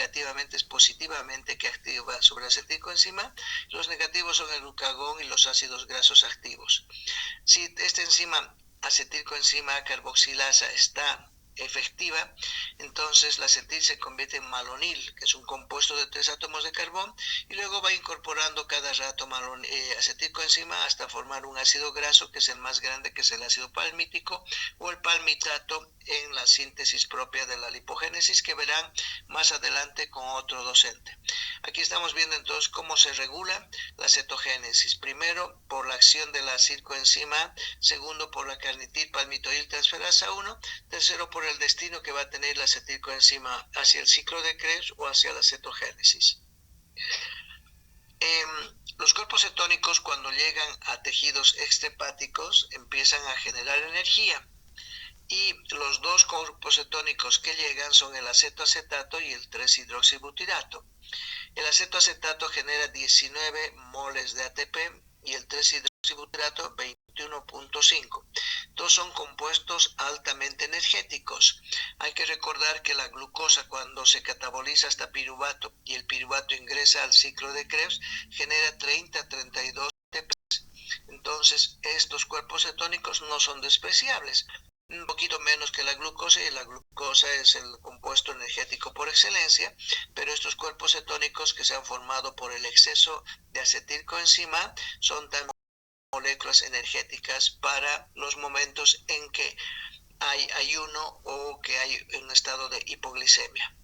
negativamente es positivamente que activa sobre la acetilcoenzima. Los negativos son el glucagón y los ácidos grasos activos. Si esta enzima acetilcoenzima carboxilasa está efectiva, entonces la acetil se convierte en malonil, que es un compuesto de 3 átomos de carbón, y luego va incorporando cada rato acetilcoenzima hasta formar un ácido graso, que es el más grande, que es el ácido palmítico o el palmitato, en la síntesis propia de la lipogénesis, que verán más adelante con otro docente. Aquí estamos viendo entonces cómo se regula la cetogénesis. Primero, por la acción de la acetilcoenzima; segundo, por la carnitil palmitoil transferasa 1; tercero, por el destino que va a tener la acetilcoenzima hacia el ciclo de Krebs o hacia la cetogénesis. Los cuerpos cetónicos, cuando llegan a tejidos extrahepáticos, empiezan a generar energía. Y los dos cuerpos cetónicos que llegan son el acetoacetato y el 3-hidroxibutirato. El acetoacetato genera 19 moles de ATP y el 3-hidroxibutirato 21.5. Todos son compuestos altamente energéticos. Hay que recordar que la glucosa, cuando se cataboliza hasta piruvato y el piruvato ingresa al ciclo de Krebs, genera 30-32 ATP. Entonces, estos cuerpos cetónicos no son despreciables. Un poquito menos que la glucosa, y la glucosa es el compuesto energético por excelencia, pero estos cuerpos cetónicos que se han formado por el exceso de acetilcoenzima son también moléculas energéticas para los momentos en que hay ayuno o que hay un estado de hipoglicemia.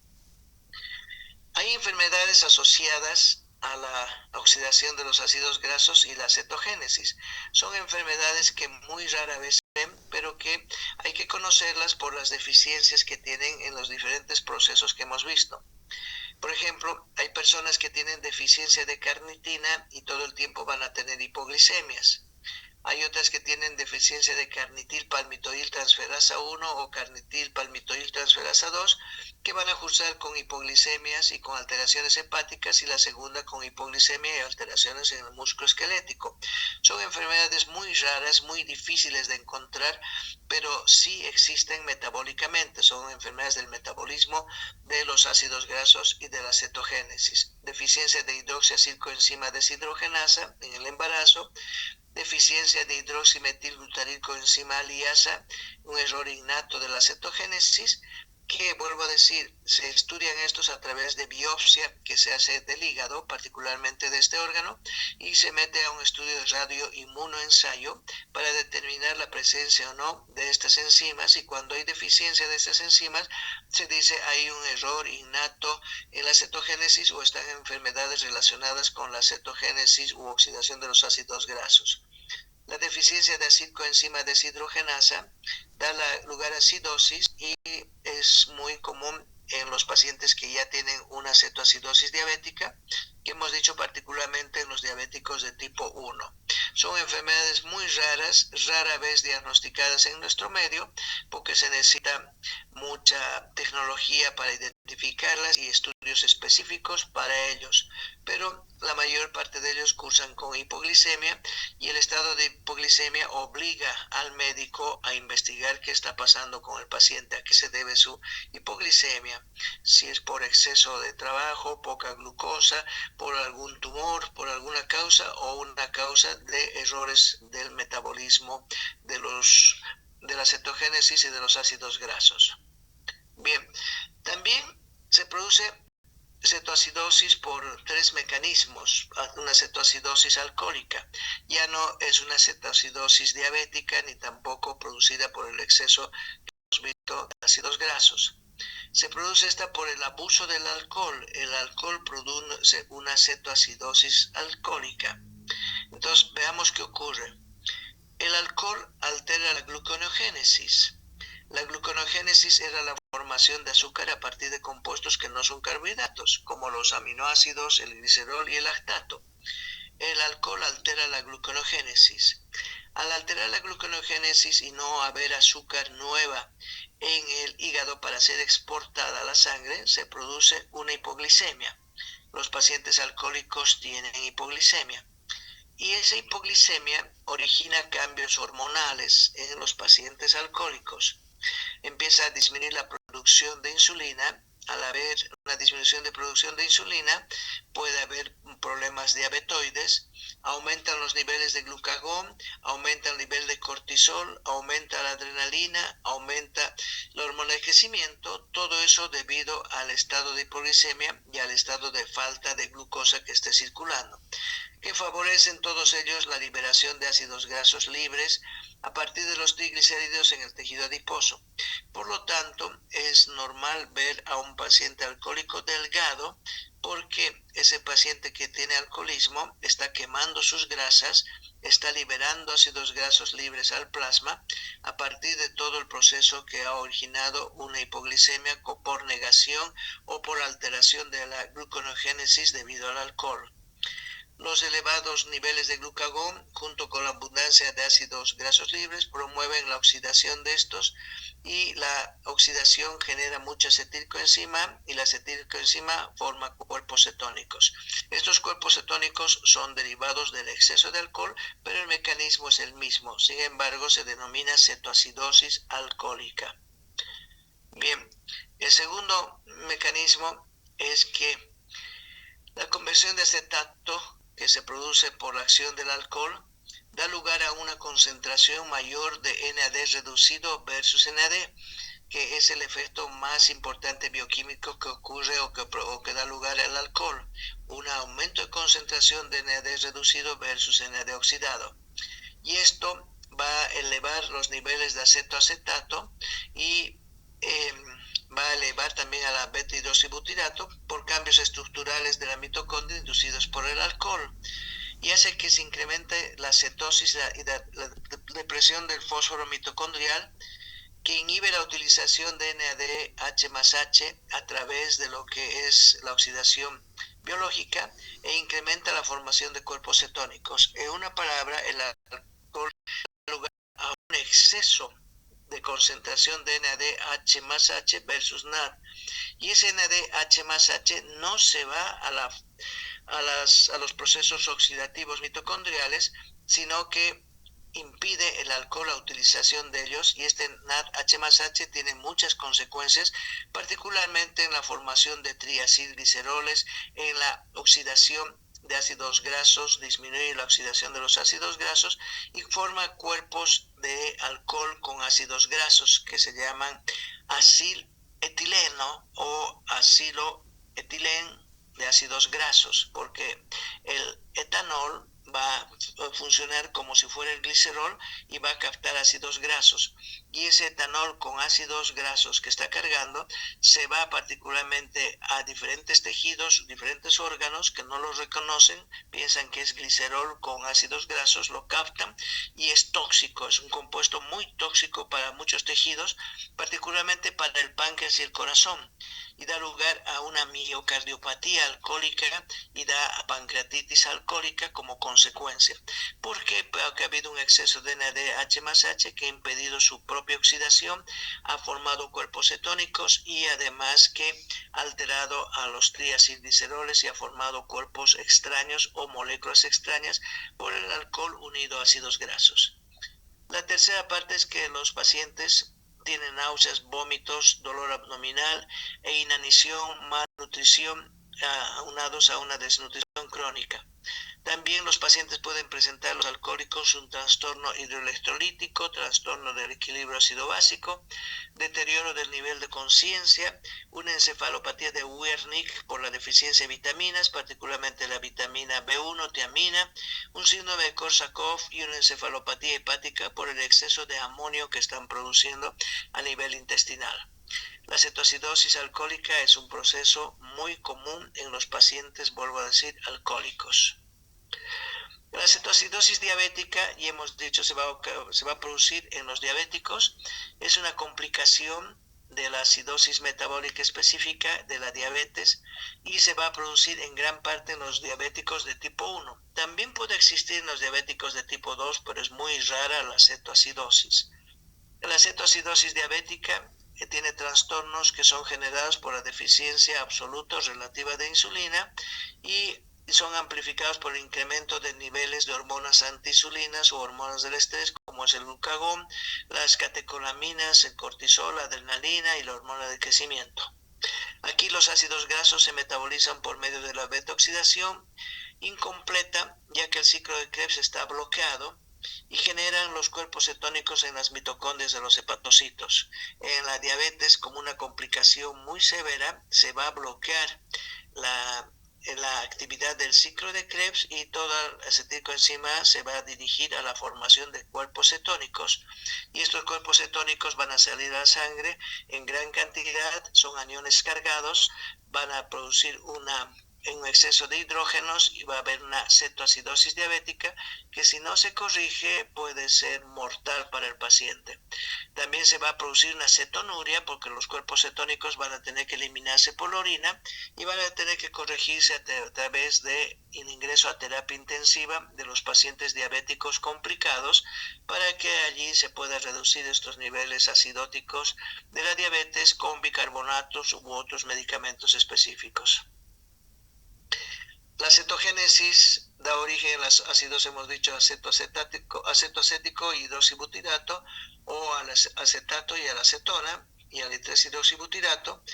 Hay enfermedades asociadas a la oxidación de los ácidos grasos y la cetogénesis. Son enfermedades que muy rara vez se ven, pero que hay que conocerlas por las deficiencias que tienen en los diferentes procesos que hemos visto. Por ejemplo, hay personas que tienen deficiencia de carnitina y todo el tiempo van a tener hipoglicemias. Hay otras que tienen deficiencia de carnitil palmitoil transferasa 1 o carnitil palmitoil transferasa 2, que van a cursar con hipoglicemias y con alteraciones hepáticas, y la segunda con hipoglicemia y alteraciones en el músculo esquelético. Son enfermedades muy raras, muy difíciles de encontrar, pero sí existen metabólicamente. Son enfermedades del metabolismo de los ácidos grasos y de la cetogénesis. Deficiencia de hidroxiacilcoenzima deshidrogenasa en el embarazo, deficiencia de hidroximetilglutarilcoenzima liasa, un error innato de la cetogénesis, que, vuelvo a decir, se estudian estos a través de biopsia que se hace del hígado, particularmente de este órgano, y se mete a un estudio de radioinmunoensayo para determinar la presencia o no de estas enzimas, y cuando hay deficiencia de estas enzimas, se dice hay un error innato en la cetogénesis o están enfermedades relacionadas con la cetogénesis u oxidación de los ácidos grasos. La deficiencia de acetilcoenzima deshidrogenasa da lugar a acidosis y es muy común en los pacientes que ya tienen una cetoacidosis diabética, que hemos dicho particularmente en los diabéticos de tipo 1. Son enfermedades muy raras, rara vez diagnosticadas en nuestro medio, porque se necesita mucha tecnología para identificarlas y estudios específicos para ellos, pero la mayor parte de ellos cursan con hipoglicemia, y el estado de hipoglicemia obliga al médico a investigar qué está pasando con el paciente, a qué se debe su hipoglicemia, si es por exceso de trabajo, poca glucosa, por algún tumor, por alguna causa, o una causa de errores del metabolismo de la cetogénesis y de los ácidos grasos. Bien, también se produce cetoacidosis por 3 mecanismos. Una cetoacidosis alcohólica ya no es una cetoacidosis diabética, ni tampoco producida por el exceso que hemos visto de ácidos grasos. Se produce esta por el abuso del alcohol. El alcohol produce una cetoacidosis alcohólica. Entonces, veamos qué ocurre. El alcohol altera la gluconeogénesis. La gluconeogénesis era la formación de azúcar a partir de compuestos que no son carbohidratos, como los aminoácidos, el glicerol y el lactato. El alcohol altera la gluconeogénesis. Al alterar la gluconeogénesis y no haber azúcar nueva en el hígado para ser exportada a la sangre, se produce una hipoglicemia. Los pacientes alcohólicos tienen hipoglicemia. Y esa hipoglicemia origina cambios hormonales en los pacientes alcohólicos. Empieza a disminuir la producción de insulina al haber una disminución de producción de insulina, puede haber problemas diabetoides, aumentan los niveles de glucagón, aumenta el nivel de cortisol, aumenta la adrenalina, aumenta la hormona de crecimiento, todo eso debido al estado de hipoglicemia y al estado de falta de glucosa que esté circulando, que favorecen todos ellos la liberación de ácidos grasos libres a partir de los triglicéridos en el tejido adiposo. Por lo tanto, es normal ver a un paciente alcohólico delgado porque ese paciente que tiene alcoholismo está quemando sus grasas, está liberando ácidos grasos libres al plasma a partir de todo el proceso que ha originado una hipoglicemia por negación o por alteración de la gluconeogénesis debido al alcohol. Los elevados niveles de glucagón, junto con la abundancia de ácidos grasos libres, promueven la oxidación de estos, y la oxidación genera mucha acetilcoenzima, y la acetilcoenzima forma cuerpos cetónicos. Estos cuerpos cetónicos son derivados del exceso de alcohol, pero el mecanismo es el mismo. Sin embargo, se denomina cetoacidosis alcohólica. Bien, el segundo mecanismo es que la conversión de acetato que se produce por la acción del alcohol da lugar a una concentración mayor de NAD reducido versus NAD, que es el efecto más importante bioquímico que ocurre o que da lugar al alcohol, un aumento de concentración de NAD reducido versus NAD oxidado. Y esto va a elevar los niveles de acetoacetato y va a elevar también a la beta-hidroxibutirato por cambios estructurales de la mitocondria inducidos por el alcohol, y hace que se incremente la cetosis y la depresión del fósforo mitocondrial, que inhibe la utilización de NADH+H a través de lo que es la oxidación biológica, e incrementa la formación de cuerpos cetónicos. En una palabra, el alcohol da lugar a un exceso de concentración de NADH+H versus NAD, y ese NADH+H no se va a los procesos oxidativos mitocondriales, sino que impide el alcohol la utilización de ellos, y este NADH+H tiene muchas consecuencias, particularmente en la formación de triacilgliceroles, en la oxidación de ácidos grasos, disminuye la oxidación de los ácidos grasos y forma cuerpos de alcohol con ácidos grasos que se llaman acetileno o acilo-etileno de ácidos grasos, porque el etanol va a funcionar como si fuera el glicerol y va a captar ácidos grasos, y ese etanol con ácidos grasos que está cargando se va particularmente a diferentes tejidos, diferentes órganos que no los reconocen, piensan que es glicerol con ácidos grasos, lo captan y es tóxico, es un compuesto muy tóxico para muchos tejidos, particularmente para el páncreas y el corazón, y da lugar a una miocardiopatía alcohólica y da a pancreatitis alcohólica como consecuencia. ¿Por qué? Porque ha habido un exceso de NADH+H que ha impedido su propia oxidación, ha formado cuerpos cetónicos y además que ha alterado a los triacilgliceroles y ha formado cuerpos extraños o moléculas extrañas por el alcohol unido a ácidos grasos. La tercera parte es que los pacientes tienen náuseas, vómitos, dolor abdominal e inanición, malnutrición, aunados a una desnutrición crónica. También los pacientes pueden presentar, los alcohólicos, un trastorno hidroelectrolítico, trastorno del equilibrio ácido-básico, deterioro del nivel de conciencia, una encefalopatía de Wernicke por la deficiencia de vitaminas, particularmente la vitamina B1, tiamina, un síndrome de Korsakoff y una encefalopatía hepática por el exceso de amonio que están produciendo a nivel intestinal. La cetoacidosis alcohólica es un proceso muy común en los pacientes, vuelvo a decir, alcohólicos. La cetoacidosis diabética, y hemos dicho, se va a producir en los diabéticos, es una complicación de la acidosis metabólica específica de la diabetes, y se va a producir en gran parte en los diabéticos de tipo 1. También puede existir en los diabéticos de tipo 2, pero es muy rara la cetoacidosis. La cetoacidosis diabética tiene trastornos que son generados por la deficiencia absoluta o relativa de insulina, y son amplificados por el incremento de niveles de hormonas antiinsulinas o hormonas del estrés, como es el glucagón, las catecolaminas, el cortisol, la adrenalina y la hormona de crecimiento. Aquí los ácidos grasos se metabolizan por medio de la beta-oxidación incompleta, ya que el ciclo de Krebs está bloqueado y generan los cuerpos cetónicos en las mitocondrias de los hepatocitos. En la diabetes, como una complicación muy severa, se va a bloquear la actividad del ciclo de Krebs y toda la acetilcoenzima se va a dirigir a la formación de cuerpos cetónicos. Y estos cuerpos cetónicos van a salir a la sangre en gran cantidad, son aniones cargados, van a producir un exceso de hidrógenos y va a haber una cetoacidosis diabética que si no se corrige puede ser mortal para el paciente. También se va a producir una cetonuria porque los cuerpos cetónicos van a tener que eliminarse por la orina y van a tener que corregirse a través de ingreso a terapia intensiva de los pacientes diabéticos complicados para que allí se pueda reducir estos niveles acidóticos de la diabetes con bicarbonatos u otros medicamentos específicos. La cetogénesis da origen a los ácidos, hemos dicho, acetoacético y hidroxibutirato, o al acetato y a la acetona y al 3-hidroxibutirato,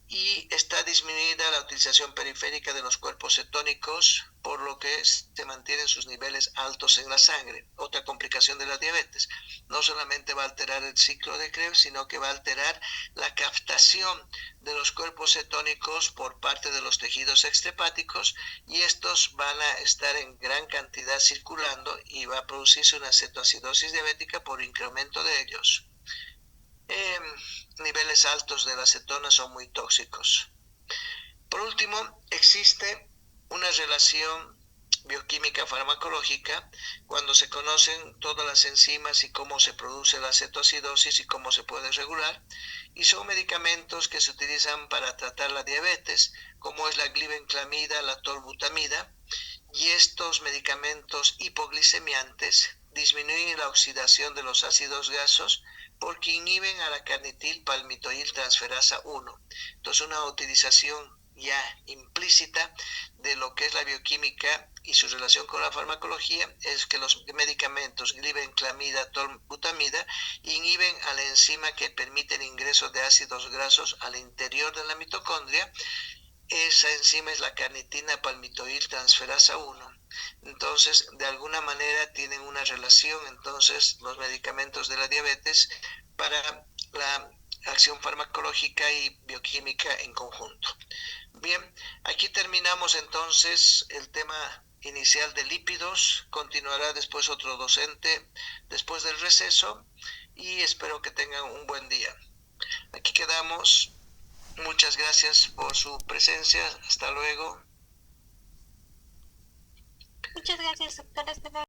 y está disminuida la utilización periférica de los cuerpos cetónicos, por lo que se mantienen sus niveles altos en la sangre. Otra complicación de la diabetes. No solamente va a alterar el ciclo de Krebs, sino que va a alterar la captación de los cuerpos cetónicos por parte de los tejidos extrahepáticos y estos van a estar en gran cantidad circulando y va a producirse una cetoacidosis diabética por incremento de ellos. Niveles altos de la acetona son muy tóxicos. Por último, existe una relación bioquímica farmacológica cuando se conocen todas las enzimas y cómo se produce la cetoacidosis y cómo se puede regular, y son medicamentos que se utilizan para tratar la diabetes, como es la glibenclamida, la tolbutamida, y estos medicamentos hipoglicemiantes disminuyen la oxidación de los ácidos grasos porque inhiben a la carnitil-palmitoil transferasa 1. Entonces, una utilización ya implícita de lo que es la bioquímica y su relación con la farmacología es que los medicamentos glibenclamida, tolbutamida inhiben a la enzima que permite el ingreso de ácidos grasos al interior de la mitocondria. Esa enzima es la carnitina palmitoil transferasa 1. Entonces, de alguna manera tienen una relación, entonces, los medicamentos de la diabetes para la acción farmacológica y bioquímica en conjunto. Bien, aquí terminamos entonces el tema inicial de lípidos. Continuará después otro docente después del receso y espero que tengan un buen día. Aquí quedamos. Muchas gracias por su presencia. Hasta luego. Muchas gracias, doctora.